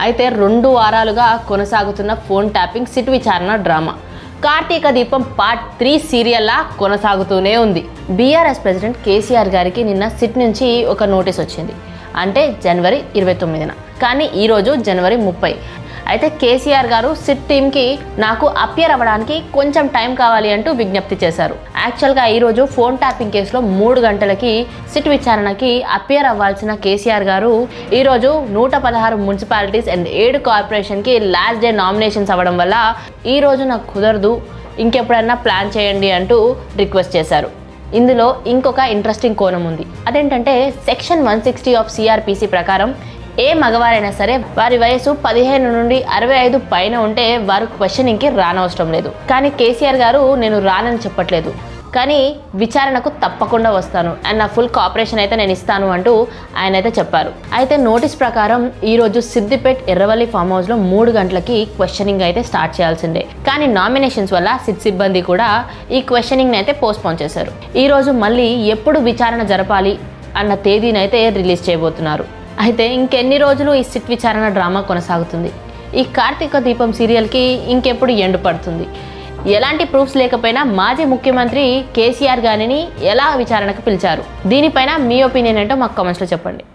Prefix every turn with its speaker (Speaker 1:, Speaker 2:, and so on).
Speaker 1: అయితే 2 వారాలుగా కొనసాగుతున్న ఫోన్ ట్యాపింగ్ సిట్ విచారణ డ్రామా కార్తీక దీపం పార్ట్ 3 సీరియల్లా కొనసాగుతూనే ఉంది. బీఆర్ఎస్ ప్రెసిడెంట్ కేసీఆర్ గారికి నిన్న సిట్ నుంచి ఒక నోటీస్ వచ్చింది. అంటే జనవరి 29న, కానీ ఈరోజు జనవరి 30. అయితే కేసీఆర్ గారు సిట్ టీమ్కి నాకు అపియర్ అవ్వడానికి కొంచెం టైం కావాలి అంటూ విజ్ఞప్తి చేశారు. యాక్చువల్గా ఈరోజు ఫోన్ ట్యాపింగ్ కేసులో 3 గంటలకి సిట్ విచారణకి అపియర్ అవ్వాల్సిన కేసీఆర్ గారు ఈరోజు 116 మున్సిపాలిటీస్ అండ్ 7 కార్పొరేషన్కి లాస్ట్ డే నామినేషన్స్ అవ్వడం వల్ల ఈరోజు నాకు కుదరదు, ఇంకెప్పుడైనా ప్లాన్ చేయండి అంటూ రిక్వెస్ట్ చేశారు. ఇందులో ఇంకొక ఇంట్రెస్టింగ్ కోణం ఉంది. అదేంటంటే సెక్షన్ 160 ఆఫ్ సిఆర్పిసి ప్రకారం ఏ మగవారైనా సరే వారి వయసు 15 నుండి 65 పైన ఉంటే వారు క్వశ్చనింగ్కి రానవసరం లేదు. కానీ కేసీఆర్ గారు నేను రానని చెప్పట్లేదు, కానీ విచారణకు తప్పకుండా వస్తాను అండ్ నా ఫుల్ కోఆపరేషన్ అయితే నేను ఇస్తాను అంటూ ఆయన అయితే చెప్పారు. అయితే నోటీస్ ప్రకారం ఈరోజు సిద్దిపేట్ ఎర్రవల్లి ఫామ్ హౌస్లో 3 గంటలకి క్వశ్చనింగ్ అయితే స్టార్ట్ చేయాల్సిందే. కానీ నామినేషన్స్ వల్ల సిట్ సిబ్బంది కూడా ఈ క్వశ్చనింగ్ని అయితే పోస్ట్పోన్ చేశారు. ఈరోజు మళ్ళీ ఎప్పుడు విచారణ జరపాలి అన్న తేదీని అయితే రిలీజ్ చేయబోతున్నారు. అయితే ఇంకెన్ని రోజులు ఈ సిట్ విచారణ డ్రామా కొనసాగుతుంది? ఈ కార్తీక దీపం సీరియల్కి ఇంకెప్పుడు ఎండు పడుతుంది? ఎలాంటి ప్రూఫ్స్ లేకపోయినా మాజీ ముఖ్యమంత్రి కేసీఆర్ గారిని ఎలా విచారణకు పిలిచారు? దీనిపైన మీ ఒపీనియన్ ఏంటో మాకు కామెంట్స్లో చెప్పండి.